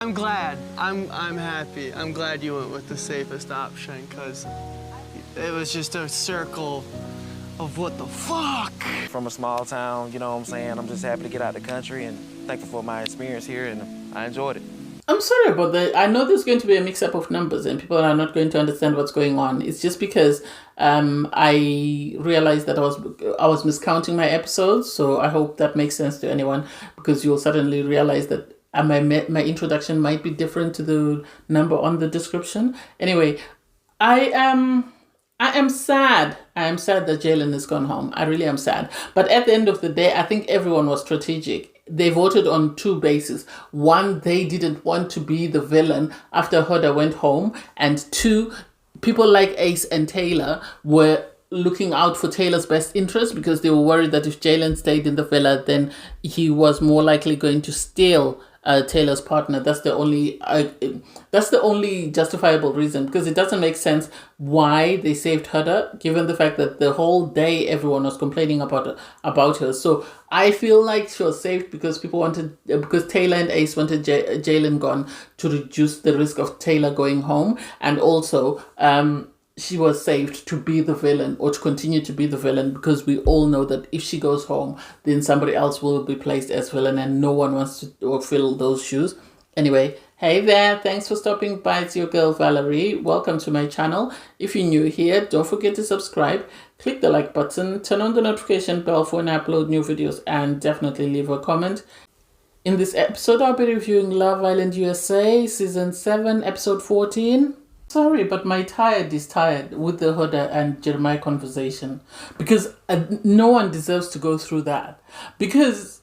I'm glad. I'm happy. I'm glad you went with the safest option, because it was just a circle of what the fuck. From a small town, you know what I'm saying? I'm just happy to get out of the country and thankful for my experience here, and I enjoyed it. I'm sorry about that. I know there's going to be a mix-up of numbers and people are not going to understand what's going on. It's just because I realized that I was miscounting my episodes, so I hope that makes sense to anyone, because you'll suddenly realize that my introduction might be different to the number on the description. Anyway, I am sad. I am sad that Jaylen has gone home. I really am sad. But at the end of the day, I think everyone was strategic. They voted on two bases. One, they didn't want to be the villain after Huda went home. And two, people like Ace and Taylor were looking out for Taylor's best interest, because they were worried that if Jaylen stayed in the villa, then he was more likely going to steal Taylor's partner. That's the only justifiable reason, because it doesn't make sense why they saved Huda, given the fact that the whole day everyone was complaining about her. So I feel like she was saved because because Taylor and Ace wanted Jaylen gone to reduce the risk of Taylor going home, and also she was saved to be the villain, or to continue to be the villain, because we all know that if she goes home, then somebody else will be placed as villain, and no one wants to fill those shoes. Anyway, hey there, thanks for stopping by. It's your girl Valerie. Welcome to my channel. If you're new here, don't forget to subscribe, click the like button, turn on the notification bell for when I upload new videos, and definitely leave a comment. In this episode, I'll be reviewing Love Island USA Season 7, Episode 14. Sorry, but my tired is tired with the Huda and Jeremiah conversation, because no one deserves to go through that, because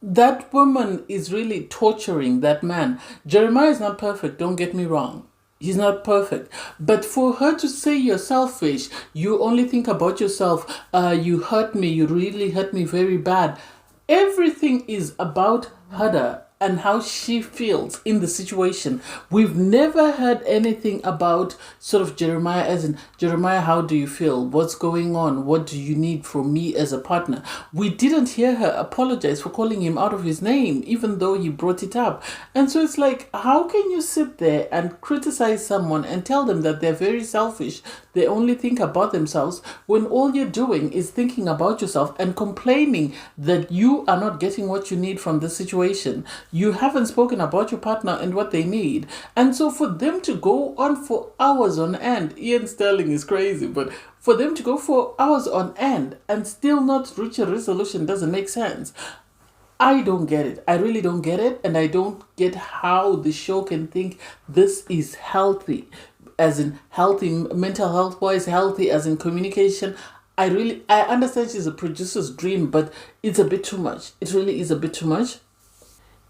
that woman is really torturing that man. Jeremiah is not perfect, don't get me wrong. He's not perfect. But for her to say you're selfish, you only think about yourself, you hurt me, you really hurt me very bad. Everything is about Huda and how she feels in the situation. We've never heard anything about sort of Jeremiah, as in, Jeremiah, how do you feel? What's going on? What do you need from me as a partner? We didn't hear her apologize for calling him out of his name, even though he brought it up. And so it's like, how can you sit there and criticize someone and tell them that they're very selfish, they only think about themselves, when all you're doing is thinking about yourself and complaining that you are not getting what you need from the situation? You haven't spoken about your partner and what they need. And so for them to go on for hours on end, Ian Sterling is crazy, but for them to go for hours on end and still not reach a resolution doesn't make sense. I don't get it. I really don't get it. And I don't get how the show can think this is healthy, as in healthy, mental health wise, healthy as in communication. I understand she's a producer's dream, but it's a bit too much. It really is a bit too much.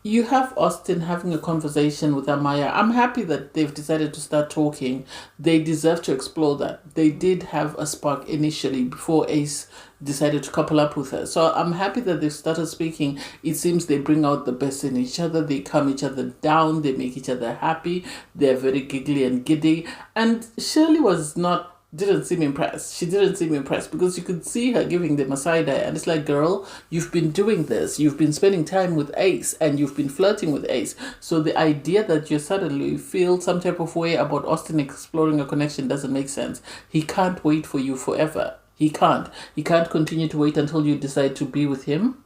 You have Austin having a conversation with Amaya. I'm happy that they've decided to start talking. They deserve to explore that. They did have a spark initially before Ace decided to couple up with her. So I'm happy that they've started speaking. It seems they bring out the best in each other. They calm each other down. They make each other happy. They're very giggly and giddy. And Shirley didn't seem impressed. She didn't seem impressed, because you could see her giving them a side eye, and it's like, girl, you've been doing this, you've been spending time with Ace, and you've been flirting with Ace. So the idea that you suddenly feel some type of way about Austin exploring a connection doesn't make sense. He can't wait for you forever. He can't continue to wait until you decide to be with him.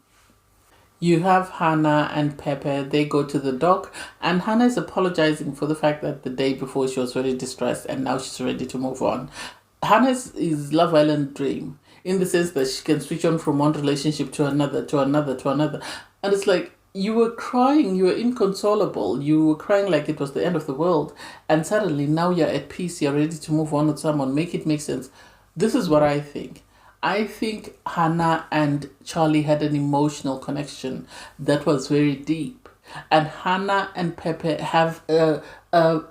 You have Hannah and Pepe. They go to the dock, and Hannah is apologizing for the fact that the day before she was very distressed and now she's ready to move on. Hannah's is Love Island dream, in the sense that she can switch on from one relationship to another, to another, to another. And it's like, you were crying, you were inconsolable, you were crying like it was the end of the world, and suddenly now you're at peace, you're ready to move on with someone. Make it make sense. This is what I think. I think Hannah and Charlie had an emotional connection that was very deep. And Hannah and Pepe have a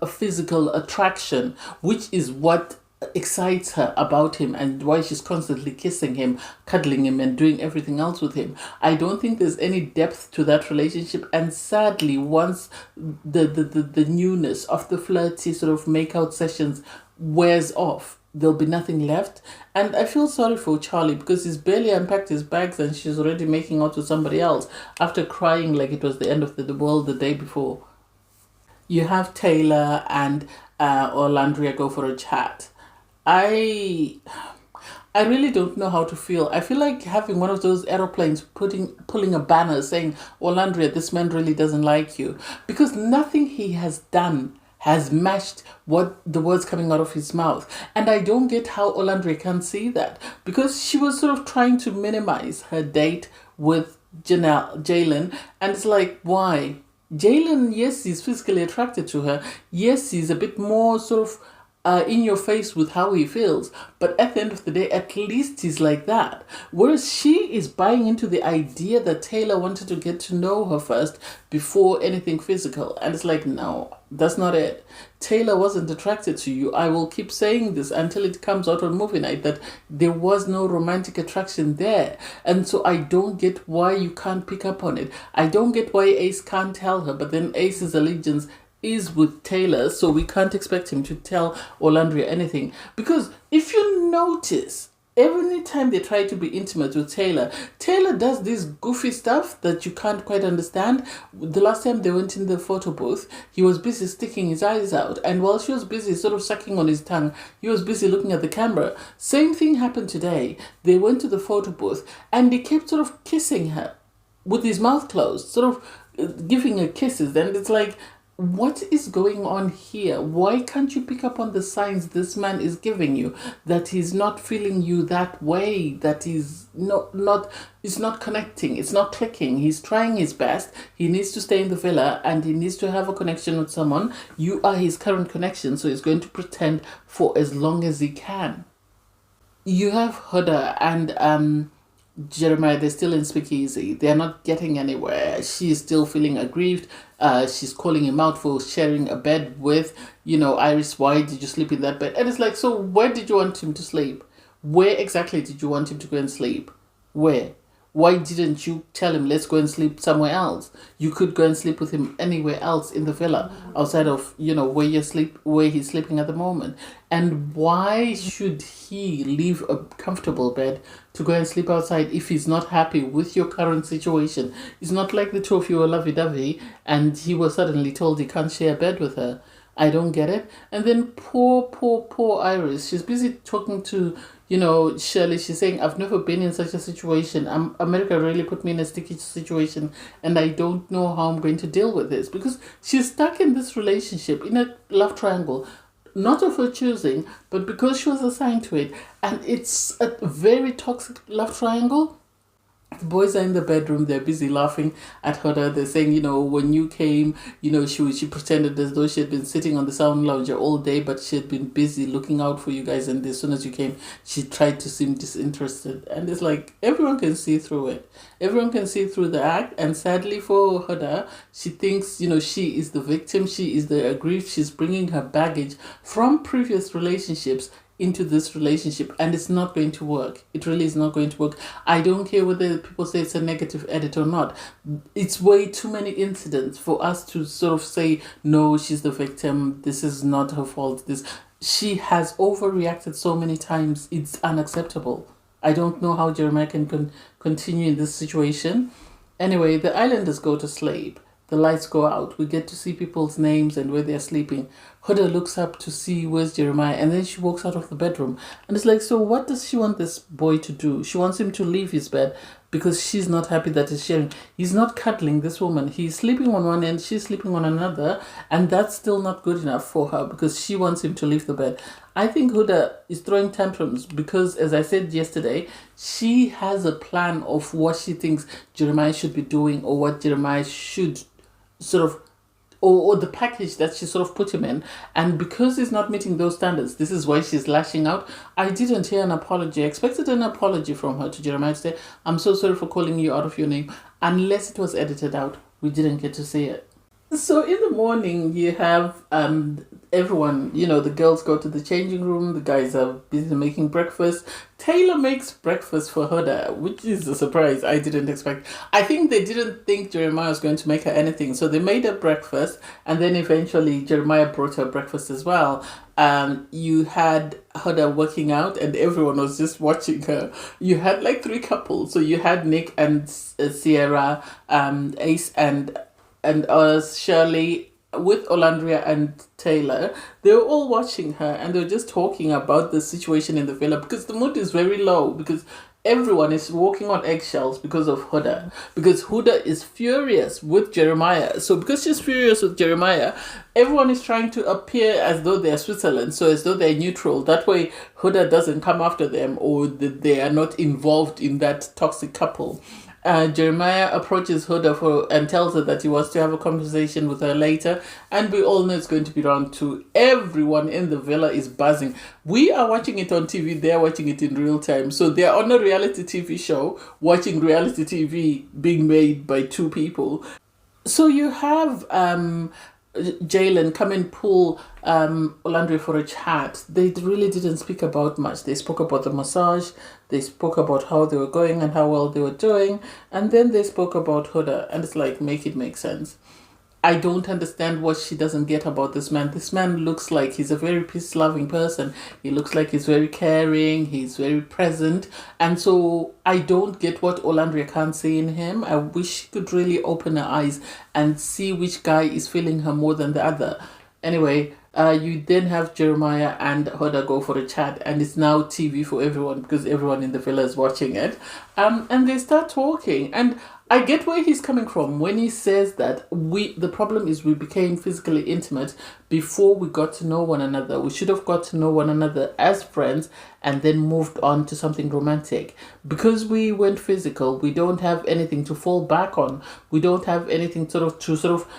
physical attraction, which is what excites her about him and why she's constantly kissing him, cuddling him, and doing everything else with him. I don't think there's any depth to that relationship. And sadly, once the newness of the flirty sort of make-out sessions wears off, there'll be nothing left. And I feel sorry for Charlie, because he's barely unpacked his bags and she's already making out with somebody else after crying like it was the end of the world the day before. You have Taylor and Orlandria go for a chat. I I really don't know how to feel. I feel like having one of those aeroplanes pulling a banner saying, Orlandria, this man really doesn't like you. Because nothing he has done has matched what the words coming out of his mouth. And I don't get how Orlandria can see that. Because she was sort of trying to minimize her date with Jaylen. And it's like, why? Jaylen, yes, he's physically attracted to her. Yes, he's a bit more sort of in your face with how he feels. But at the end of the day, at least he's like that. Whereas she is buying into the idea that Taylor wanted to get to know her first before anything physical. And it's like, no, that's not it. Taylor wasn't attracted to you. I will keep saying this until it comes out on movie night that there was no romantic attraction there. And so I don't get why you can't pick up on it. I don't get why Ace can't tell her, but then Ace's allegiance is with Taylor, so we can't expect him to tell Orlandria anything. Because if you notice, every time they try to be intimate with Taylor, Taylor does this goofy stuff that you can't quite understand. The last time they went in the photo booth, he was busy sticking his eyes out, and while she was busy sort of sucking on his tongue, he was busy looking at the camera. Same thing happened today. They went to the photo booth, and he kept sort of kissing her with his mouth closed, sort of giving her kisses, and it's like, what is going on here? Why can't you pick up on the signs this man is giving you that he's not feeling you that way, that he's it's not connecting, it's not clicking. He's trying his best. He needs to stay in the villa and he needs to have a connection with someone. You are his current connection, so he's going to pretend for as long as he can. You have Huda and Jeremiah, they're still in speakeasy. They're not getting anywhere. She is still feeling aggrieved. She's calling him out for sharing a bed with, Iris. Why did you sleep in that bed? And it's like, so where did you want him to sleep? Where exactly did you want him to go and sleep? Where? Why didn't you tell him, let's go and sleep somewhere else? You could go and sleep with him anywhere else in the villa outside of, where he's sleeping at the moment. And why should he leave a comfortable bed to go and sleep outside if he's not happy with your current situation? It's not like the two of you are lovey-dovey and he was suddenly told he can't share a bed with her. I don't get it. And then poor Iris. She's busy talking to, Shirley. She's saying, I've never been in such a situation. America really put me in a sticky situation and I don't know how I'm going to deal with this. Because she's stuck in this relationship, in a love triangle. Not of her choosing, but because she was assigned to it. And it's a very toxic love triangle. The boys are in the bedroom, they're busy laughing at her. They're saying, when you came, she pretended as though she had been sitting on the sound lounger all day, but she had been busy looking out for you guys. And as soon as you came, she tried to seem disinterested. And it's like, everyone can see through it. Everyone can see through the act. And sadly for Huda, she thinks, she is the victim. She is the aggrieved. She's bringing her baggage from previous relationships into this relationship, and it's not going to work. It really is not going to work. I don't care whether people say it's a negative edit or not. It's way too many incidents for us to sort of say, no, she's the victim, this is not her fault. She has overreacted so many times, it's unacceptable. I don't know how Jeremiah can continue in this situation. Anyway, the islanders go to sleep. The lights go out. We get to see people's names and where they're sleeping. Huda looks up to see where's Jeremiah, and then she walks out of the bedroom. And it's like, so what does she want this boy to do? She wants him to leave his bed because she's not happy that he's sharing. He's not cuddling this woman. He's sleeping on one end, she's sleeping on another, and that's still not good enough for her because she wants him to leave the bed. I think Huda is throwing tantrums because, as I said yesterday, she has a plan of what she thinks Jeremiah should be doing or what Jeremiah should sort of, or the package that she sort of put him in. And because he's not meeting those standards, this is why she's lashing out. I didn't hear an apology. I expected an apology from her to Jeremiah to say, I'm so sorry for calling you out of your name. Unless it was edited out, we didn't get to see it. So in the morning, you have everyone, the girls go to the changing room. The guys are busy making breakfast. Taylor makes breakfast for Huda, which is a surprise I didn't expect. I think they didn't think Jeremiah was going to make her anything. So they made her breakfast. And then eventually Jeremiah brought her breakfast as well. You had Huda working out and everyone was just watching her. You had like 3 couples. So you had Nick and Sierra, Ace and Shirley, with Olandria and Taylor, they were all watching her and they were just talking about the situation in the villa because the mood is very low because everyone is walking on eggshells because of Huda. Because Huda is furious with Jeremiah. So because she's furious with Jeremiah, everyone is trying to appear as though they're Switzerland, so as though they're neutral. That way Huda doesn't come after them or they are not involved in that toxic couple. Jeremiah approaches Huda and tells her that he wants to have a conversation with her later, and we all know it's going to be round two. Everyone in the villa is buzzing. We are watching it on TV, they're watching it in real time. So they're on a reality TV show, watching reality TV being made by two people. So you have Jaylen come and pull Olandria for a chat. They really didn't speak about much. They spoke about the massage, they spoke about how they were going and how well they were doing, and then they spoke about Huda, and it's like, make it make sense. I don't understand what she doesn't get about this man. This man looks like he's a very peace-loving person. He looks like he's very caring, he's very present, and so I don't get what Olandria can't see in him. I wish she could really open her eyes and see which guy is feeling her more than the other. Anyway, you then have Jeremiah and Huda go for a chat, and it's now TV for everyone because everyone in the villa is watching it. And they start talking, and I get where he's coming from when he says that the problem is we became physically intimate before we got to know one another. We should have got to know one another as friends and then moved on to something romantic. Because we went physical, we don't have anything to fall back on. We don't have anything to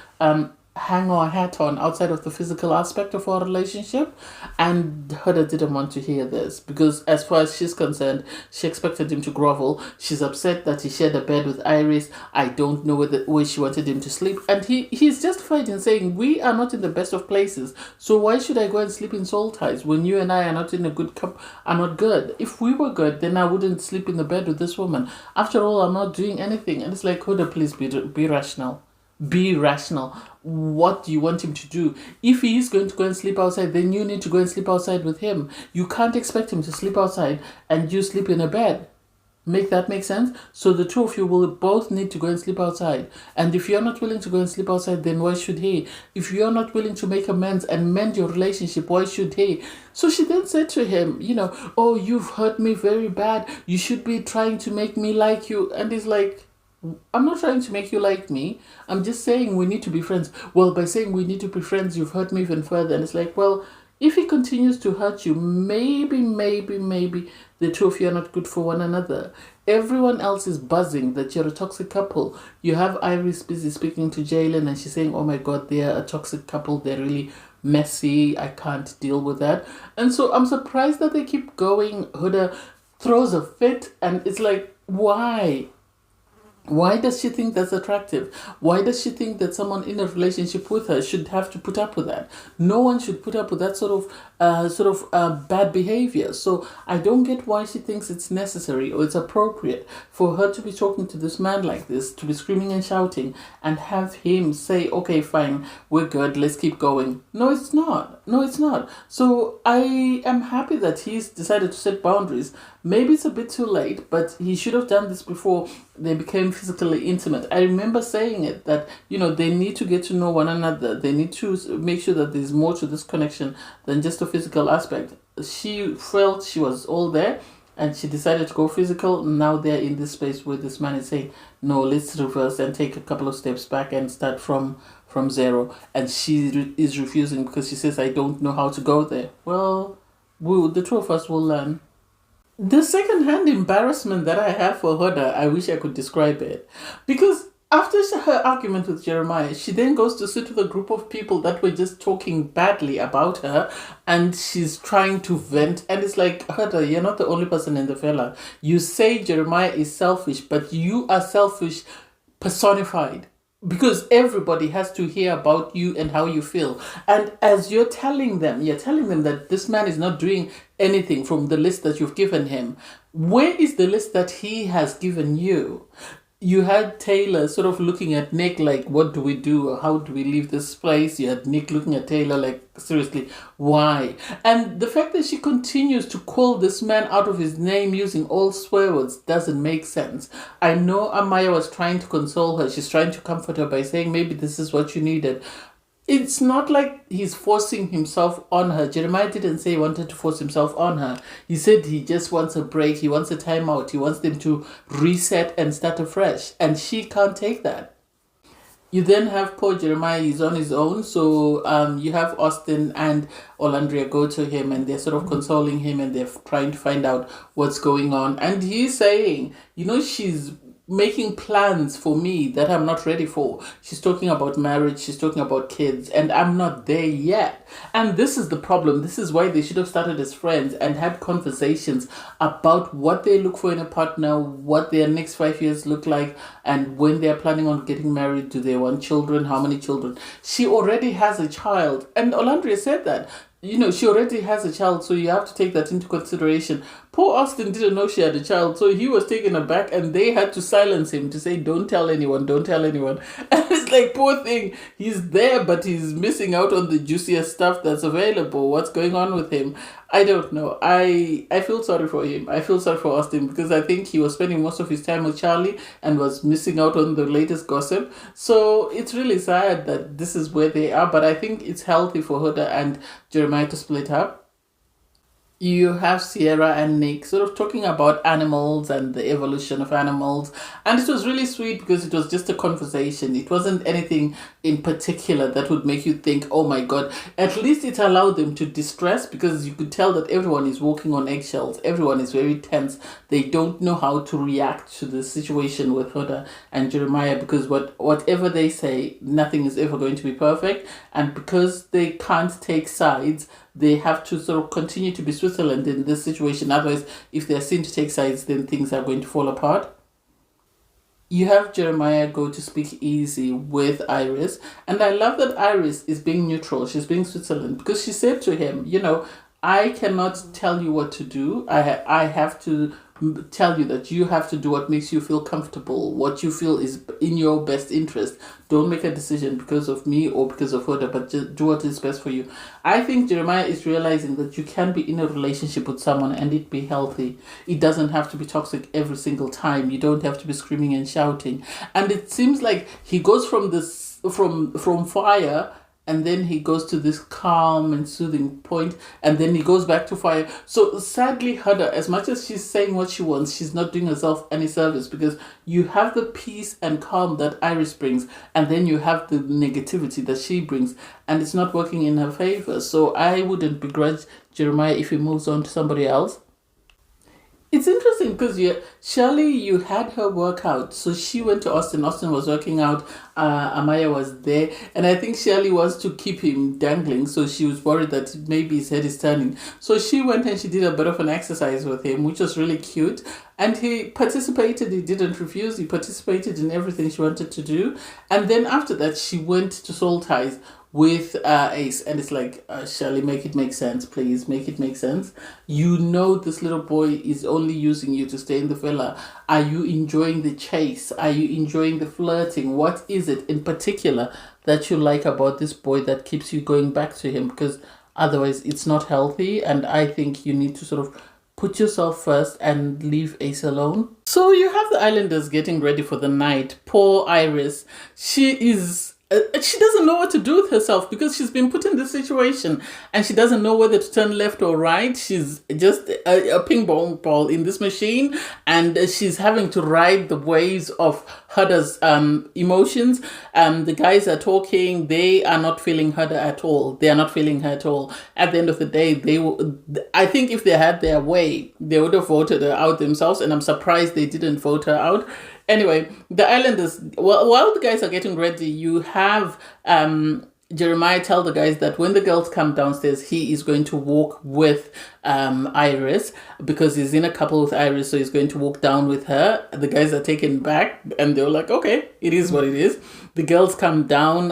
hang our hat on outside of the physical aspect of our relationship. And Huda didn't want to hear this because as far as she's concerned, she expected him to grovel. She's upset that he shared a bed with Iris. I don't know where she wanted him to sleep, and he's justified in saying we are not in the best of places, so why should I go and sleep in soul ties when you and I are not in a good are not good? If we were good, then I wouldn't sleep in the bed with this woman. After all, I'm not doing anything. And it's like, Huda, please be rational. Be rational. What do you want him to do? If he is going to go and sleep outside, then you need to go and sleep outside with him. You can't expect him to sleep outside and you sleep in a bed. Make that make sense? So the two of you will both need to go and sleep outside. And if you're not willing to go and sleep outside, then why should he? If you're not willing to make amends and mend your relationship, why should he? So she then said to him, oh, you've hurt me very bad. You should be trying to make me like you. And he's like, I'm not trying to make you like me. I'm just saying we need to be friends. Well, by saying we need to be friends, you've hurt me even further. And it's like, well, if he continues to hurt you, maybe the two of you are not good for one another. Everyone else is buzzing that you're a toxic couple. You have Iris busy speaking to Jaylen and she's saying, oh my God, they're a toxic couple. They're really messy. I can't deal with that. And so I'm surprised that they keep going. Huda throws a fit and it's like, why? Why does she think that's attractive? Why does she think that someone in a relationship with her should have to put up with that? No one should put up with that sort of bad behavior. So I don't get why she thinks it's necessary or it's appropriate for her to be talking to this man like this, to be screaming and shouting, and have him say, okay, fine, we're good, let's keep going. No, it's not. No, it's not. So I am happy that he's decided to set boundaries. Maybe it's a bit too late, but he should have done this before they became physically intimate. I remember saying it, that, they need to get to know one another. They need to make sure that there's more to this connection than just a physical aspect. She felt she was all there and she decided to go physical. Now they're in this space where this man is saying, no, let's reverse and take a couple of steps back and start from zero. And she is refusing because she says, I don't know how to go there. Well, the two of us will learn. The second-hand embarrassment that I have for Huda, I wish I could describe it. Because after her argument with Jeremiah, she then goes to sit with a group of people that were just talking badly about her, and she's trying to vent. And it's like, Huda, you're not the only person in the villa. You say Jeremiah is selfish, but you are selfish personified. Because everybody has to hear about you and how you feel. And as you're telling them that this man is not doing anything from the list that you've given him. Where is the list that he has given you? You had Taylor sort of looking at Nick like, what do we do? How do we leave this place? You had Nick looking at Taylor like, seriously, why? And the fact that she continues to call this man out of his name using all swear words doesn't make sense. I know Amaya was trying to console her. She's trying to comfort her by saying maybe this is what you needed. It's not like he's forcing himself on her. Jeremiah didn't say he wanted to force himself on her. He said he just wants a break. He wants a timeout. He wants them to reset and start afresh. And she can't take that. You then have poor Jeremiah, he's on his own. So you have Austin and Olandria go to him and they're sort of consoling him and they're trying to find out what's going on. And he's saying, she's making plans for me that I'm not ready for. She's talking about marriage, she's talking about kids, and I'm not there yet. And this is the problem. This is why they should have started as friends and had conversations about what they look for in a partner, what their next 5 years look like, and when they're planning on getting married, do they want children, how many children. She already has a child, and Olandria said that. She already has a child, so you have to take that into consideration. Poor Austin didn't know she had a child, so he was taken aback and they had to silence him to say, don't tell anyone, don't tell anyone. And it's like, poor thing, he's there, but he's missing out on the juiciest stuff that's available. What's going on with him? I don't know. I feel sorry for him. I feel sorry for Austin because I think he was spending most of his time with Charlie and was missing out on the latest gossip. So it's really sad that this is where they are, but I think it's healthy for Huda and Jeremiah to split up. You have Sierra and Nick sort of talking about animals and the evolution of animals. And it was really sweet because it was just a conversation. It wasn't anything in particular that would make you think, oh my God. At least it allowed them to distress because you could tell that everyone is walking on eggshells. Everyone is very tense. They don't know how to react to the situation with Huda and Jeremiah because whatever they say, nothing is ever going to be perfect. And because they can't take sides, they have to sort of continue to be Switzerland in this situation. Otherwise, if they're seen to take sides, then things are going to fall apart. You have Jeremiah go to speak easy with Iris. And I love that Iris is being neutral. She's being Switzerland because she said to him, I cannot tell you what to do. I have to tell you that you have to do what makes you feel comfortable, what you feel is in your best interest. Don't make a decision because of me or because of Huda, but just do what is best for you. I think Jeremiah is realizing that you can be in a relationship with someone and it be healthy. It doesn't have to be toxic every single time. You don't have to be screaming and shouting. And it seems like he goes from this from fire, and then he goes to this calm and soothing point, and then he goes back to fire. So sadly, Huda, as much as she's saying what she wants, she's not doing herself any service because you have the peace and calm that Iris brings, and then you have the negativity that she brings, and it's not working in her favor. So I wouldn't begrudge Jeremiah if he moves on to somebody else. It's interesting because Shirley, you had her work out. So she went to Austin. Austin was working out. Amaya was there. And I think Shirley wants to keep him dangling. So she was worried that maybe his head is turning. So she went and she did a bit of an exercise with him, which was really cute. And he participated. He didn't refuse. He participated in everything she wanted to do. And then after that, she went to Soul Ties with Ace, and it's like, Shirley, make it make sense, please, make it make sense. This little boy is only using you to stay in the villa. Are you enjoying the chase? Are you enjoying the flirting? What is it in particular that you like about this boy that keeps you going back to him? Because otherwise it's not healthy, and I think you need to sort of put yourself first and leave Ace alone. So you have the islanders getting ready for the night. Poor Iris, she doesn't know what to do with herself because she's been put in this situation and she doesn't know whether to turn left or right. She's just a ping pong ball in this machine, and she's having to ride the waves of Huda's emotions. The guys are talking. They are not feeling Huda at all. They are not feeling her at all. At the end of the day, I think if they had their way, they would have voted her out themselves, and I'm surprised they didn't vote her out. Anyway, the islanders, while the guys are getting ready, you have Jeremiah tell the guys that when the girls come downstairs, he is going to walk with Iris because he's in a couple with Iris, so he's going to walk down with her. The guys are taken back and they're like, okay, it is what it is. The girls come down.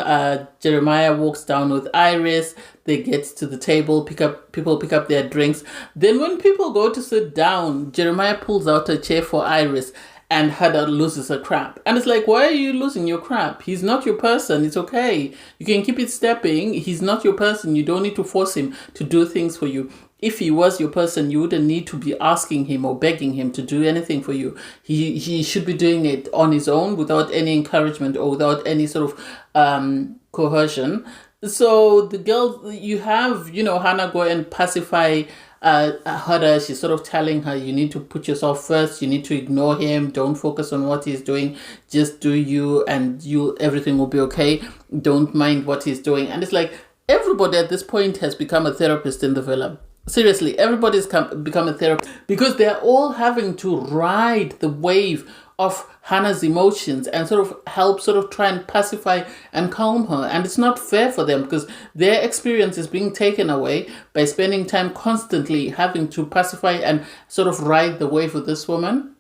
Jeremiah walks down with Iris. They get to the table, people pick up their drinks. Then when people go to sit down, Jeremiah pulls out a chair for Iris. And Huda loses her crap. And it's like, why are you losing your crap? He's not your person. It's okay. You can keep it stepping. He's not your person. You don't need to force him to do things for you. If he was your person, you wouldn't need to be asking him or begging him to do anything for you. He should be doing it on his own without any encouragement or without any sort of coercion. So the girls, you have, Hannah go and pacify Huda. She's sort of telling her, you need to put yourself first. You need to ignore him. Don't focus on what he's doing. Just do you, and everything will be okay. Don't mind what he's doing. And it's like everybody at this point has become a therapist in the villa. Seriously, everybody's become a therapist because they're all having to ride the wave of Hannah's emotions and sort of try and pacify and calm her. And it's not fair for them because their experience is being taken away by spending time constantly having to pacify and sort of ride the wave with this woman.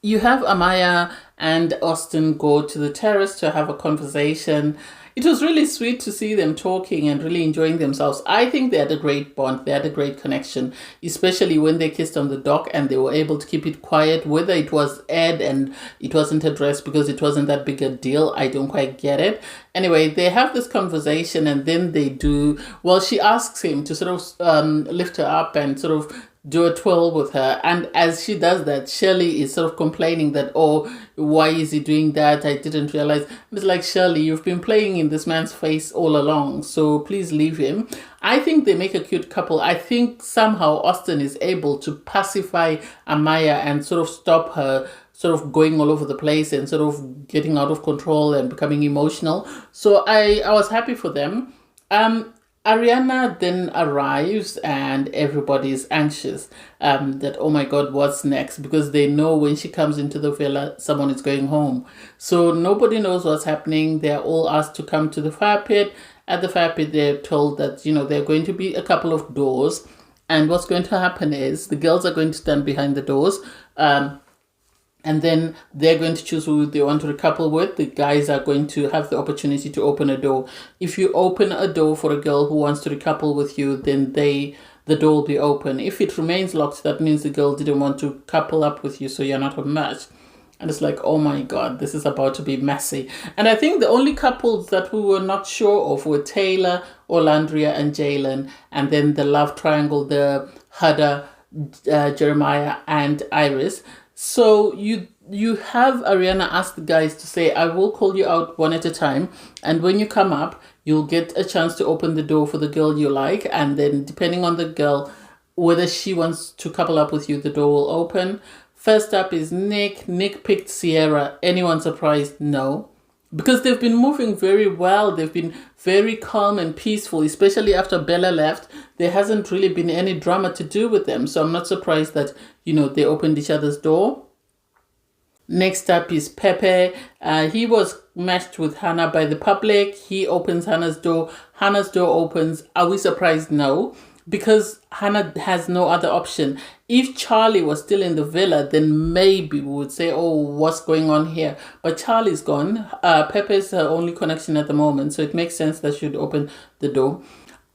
You have Amaya and Austin go to the terrace to have a conversation. It was really sweet to see them talking and really enjoying themselves. I think they had a great bond. They had a great connection, especially when they kissed on the dock and they were able to keep it quiet. Whether it was aired and it wasn't addressed because it wasn't that big a deal, I don't quite get it. Anyway, they have this conversation and then they do, well, she asks him to sort of lift her up and sort of do a twirl with her. And as she does that, Shirley is sort of complaining that, oh, why is he doing that? I didn't realize. It's like, Shirley, you've been playing in this man's face all along, so please leave him. I think they make a cute couple. I think somehow Austin is able to pacify Amaya and sort of stop her sort of going all over the place and sort of getting out of control and becoming emotional. So I was happy for them. Ariana then arrives and everybody is anxious that, oh my God, what's next? Because they know when she comes into the villa, someone is going home. So nobody knows what's happening. They're all asked to come to the fire pit. At the fire pit, they're told that, there are going to be a couple of doors. And what's going to happen is the girls are going to stand behind the doors. And then they're going to choose who they want to recouple with. The guys are going to have the opportunity to open a door. If you open a door for a girl who wants to recouple with you, then the door will be open. If it remains locked, that means the girl didn't want to couple up with you, so you're not a match. And it's like, oh my God, this is about to be messy. And I think the only couples that we were not sure of were Taylor, Olandria, and Jaylen. And then the love triangle, the Huda, Jeremiah, and Iris. So you have Ariana ask the guys to say, I will call you out one at a time. And when you come up, you'll get a chance to open the door for the girl you like. And then depending on the girl, whether she wants to couple up with you, the door will open. First up is Nick. Nick picked Sierra. Anyone surprised? No. Because they've been moving very well. They've been very calm and peaceful, especially after Bella left. There hasn't really been any drama to do with them. So I'm not surprised that, they opened each other's door. Next up is Pepe. He was matched with Hannah by the public. He opens Hannah's door. Hannah's door opens. Are we surprised? No. Because Hannah has no other option. If Charlie was still in the villa, then maybe we would say, oh, what's going on here? But Charlie's gone. Pepe's her only connection at the moment, so it makes sense that she would open the door.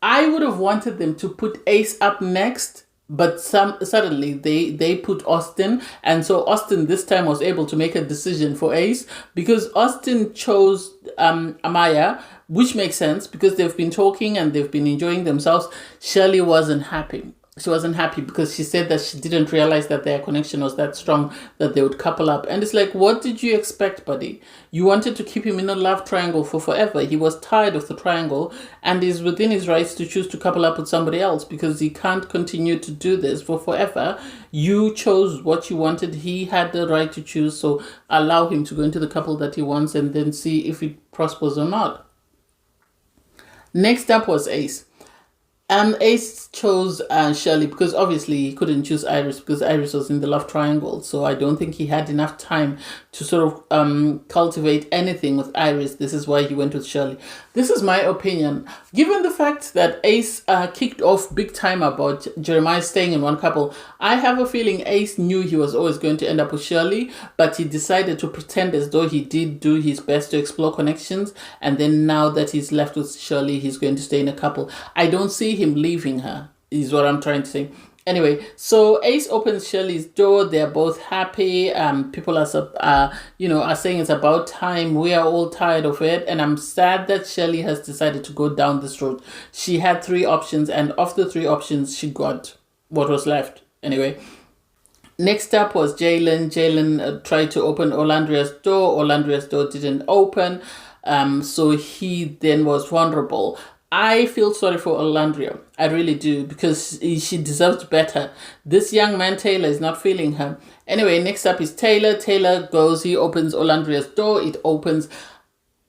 I would have wanted them to put Ace up next, but suddenly they put Austin. And so Austin this time was able to make a decision for Ace because Austin chose Amaya, which makes sense because they've been talking and they've been enjoying themselves. Shirley wasn't happy. She wasn't happy because she said that she didn't realize that their connection was that strong that they would couple up. And it's like, what did you expect, buddy? You wanted to keep him in a love triangle for forever. He was tired of the triangle and is within his rights to choose to couple up with somebody else because he can't continue to do this for forever. You chose what you wanted. He had the right to choose. So allow him to go into the couple that he wants and then see if it prospers or not. Next up was Ace. Ace chose Shirley because obviously he couldn't choose Iris because Iris was in the love triangle. So I don't think he had enough time to sort of cultivate anything with Iris. This is why he went with Shirley. This is my opinion. Given the fact that Ace kicked off big time about Jeremiah staying in one couple, I have a feeling Ace knew he was always going to end up with Shirley, but he decided to pretend as though he did do his best to explore connections. And then now that he's left with Shirley, he's going to stay in a couple. I don't see him leaving her, is what I'm trying to say. Anyway, so Ace opens Shirley's door. They're both happy. People are saying it's about time. We are all tired of it. And I'm sad that Shirley has decided to go down this road. She had 3 options, and of the 3 options, she got what was left. Anyway, next up was Jaylen. Jaylen tried to open Olandria's door. Olandria's door didn't open. So he then was vulnerable. I feel sorry for Olandria. I really do, because she deserves better. This young man, Taylor, is not feeling her. Anyway, next up is Taylor. Taylor goes, he opens Olandria's door. It opens.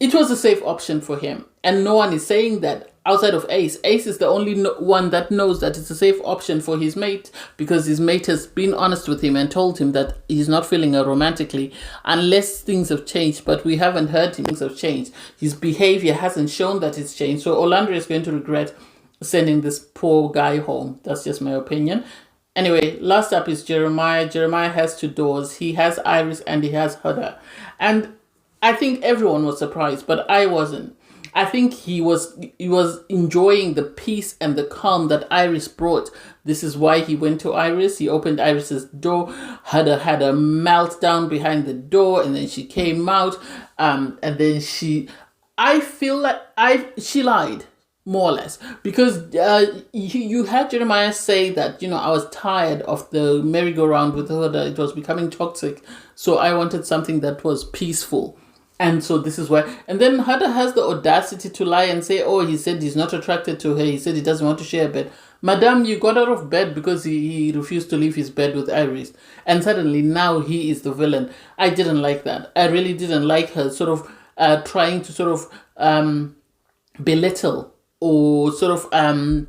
It was a safe option for him. And no one is saying that outside of Ace. Ace is the only one that knows that it's a safe option for his mate, because his mate has been honest with him and told him that he's not feeling her romantically unless things have changed. But we haven't heard things have changed. His behavior hasn't shown that it's changed. So Olandria is going to regret sending this poor guy home. That's just my opinion. Anyway, last up is Jeremiah. Jeremiah has 2 doors. He has Iris and he has Huda. And I think everyone was surprised, but I wasn't. I think he was enjoying the peace and the calm that Iris brought. This is why he went to Iris. He opened Iris's door. Huda had a meltdown behind the door, and then she came out. And then I feel like she lied, more or less, because you had Jeremiah say that, I was tired of the merry-go-round with Huda. It was becoming toxic, so I wanted something that was peaceful. And so this is why. And then Huda has the audacity to lie and say, oh, he said he's not attracted to her. He said he doesn't want to share a bed. Madam, you got out of bed because he refused to leave his bed with Iris. And suddenly now he is the villain. I didn't like that. I really didn't like her sort of trying to sort of belittle or sort of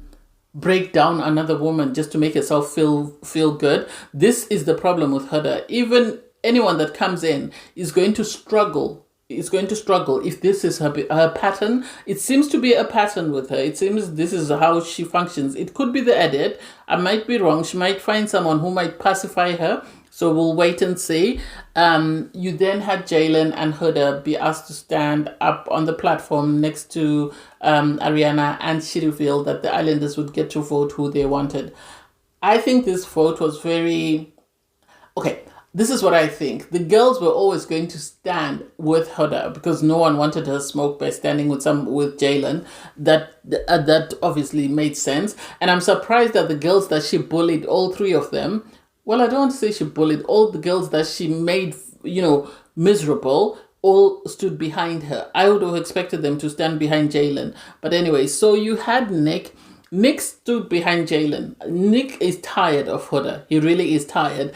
break down another woman just to make herself feel good. This is the problem with Huda. Even anyone that comes in is going to struggle. If this is her pattern. It seems to be a pattern with her. It seems this is how she functions. It could be the edit. I might be wrong. She might find someone who might pacify her. So we'll wait and see. You then had Jaylen and Huda be asked to stand up on the platform next to Ariana, and she revealed that the Islanders would get to vote who they wanted. I think this vote was very... Okay, this is what I think. The girls were always going to stand with Huda because no one wanted her smoke by standing with Jaylen. That obviously made sense. And I'm surprised that the girls that she bullied, all 3 of them, well, I don't want to say she bullied, all the girls that she made, miserable, all stood behind her. I would have expected them to stand behind Jaylen. But anyway, so you had Nick. Nick stood behind Jaylen. Nick is tired of Huda. He really is tired.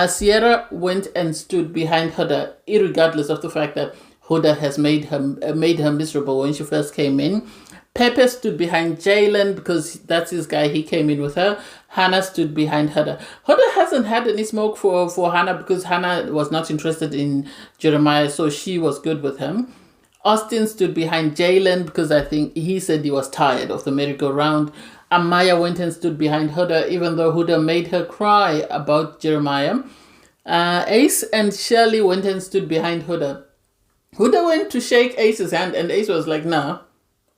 Sierra went and stood behind Huda, irregardless of the fact that Huda has made her miserable when she first came in. Pepe stood behind Jaylen because that's his guy. He came in with her. Hannah stood behind Huda. Huda hasn't had any smoke for Hannah because Hannah was not interested in Jeremiah, so she was good with him. Austin stood behind Jaylen because I think he said he was tired of the merry-go-round. Amaya went and stood behind Huda, even though Huda made her cry about Jeremiah. Ace and Shirley went and stood behind Huda. Huda went to shake Ace's hand, and Ace was like, "No,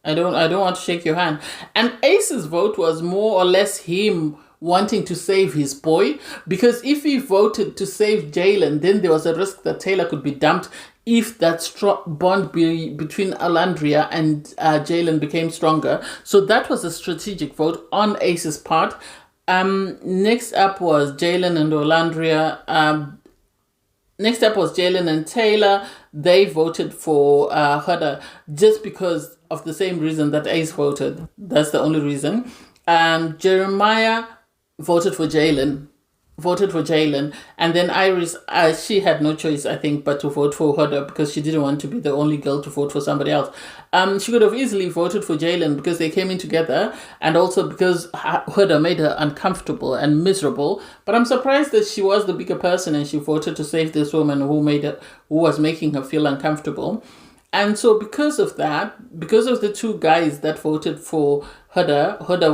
I don't want to shake your hand." And Ace's vote was more or less him wanting to save his boy, because if he voted to save Jaylen, then there was a risk that Taylor could be dumped if that bond between Olandria and Jaylen became stronger. So that was a strategic vote on Ace's part. Next up was Jaylen and Olandria. Next up was Jaylen and Taylor. They voted for Huda just because of the same reason that Ace voted. That's the only reason. Jeremiah voted for Jaylen. And then Iris, she had no choice, I think, but to vote for Huda because she didn't want to be the only girl to vote for somebody else. She could have easily voted for Jaylen because they came in together, and also because Huda made her uncomfortable and miserable. But I'm surprised that she was the bigger person and she voted to save this woman who was making her feel uncomfortable. And so because of that, because of the 2 guys that voted for Huda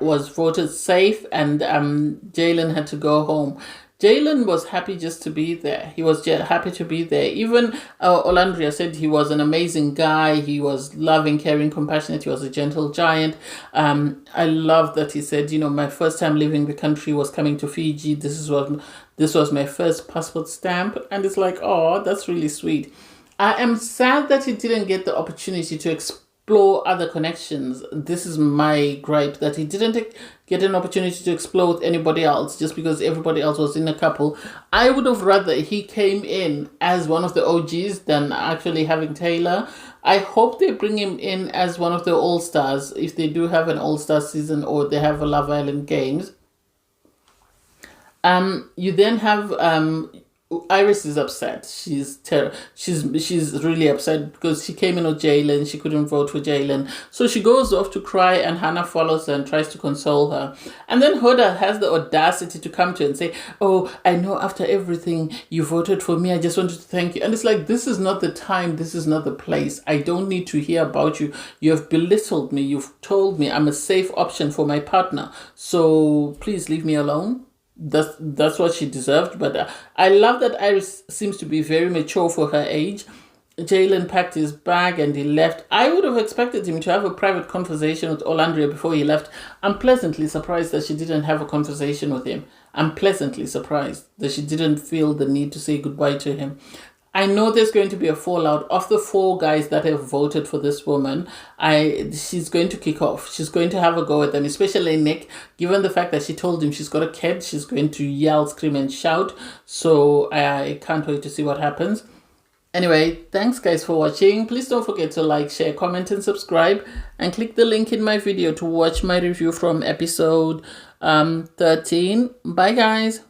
was voted safe, and Jaylen had to go home. Jaylen was happy just to be there. He was happy to be there. Even Olandria said he was an amazing guy. He was loving, caring, compassionate. He was a gentle giant. I love that he said, my first time leaving the country was coming to Fiji. This was my first passport stamp. And it's like, oh, that's really sweet. I am sad that he didn't get the opportunity to explore other connections. This is my gripe, that he didn't get an opportunity to explore with anybody else just because everybody else was in a couple. I would have rather he came in as one of the OGs than actually having Taylor. I hope they bring him in as one of the all-stars if they do have an all-star season or they have a Love Island Games. You then have Iris is upset. She's really upset because she came in with Jaylen. She couldn't vote for Jaylen, so she goes off to cry, and Hannah follows her and tries to console her. And then Huda has the audacity to come to her and say, "Oh, I know after everything you voted for me. I just wanted to thank you." And it's like, this is not the time. This is not the place. I don't need to hear about you. You have belittled me. You've told me I'm a safe option for my partner. So please leave me alone. That's what she deserved. But I love that Iris seems to be very mature for her age. Jaylen packed his bag and he left. I would have expected him to have a private conversation with Olandria before he left. I'm pleasantly surprised that she didn't have a conversation with him. I'm pleasantly surprised that she didn't feel the need to say goodbye to him. I know there's going to be a fallout. Of the 4 guys that have voted for this woman, she's going to kick off. She's going to have a go at them, especially Nick. Given the fact that she told him she's got a kid, she's going to yell, scream, and shout. So I can't wait to see what happens. Anyway, thanks guys for watching. Please don't forget to like, share, comment, and subscribe. And click the link in my video to watch my review from episode 13. Bye guys.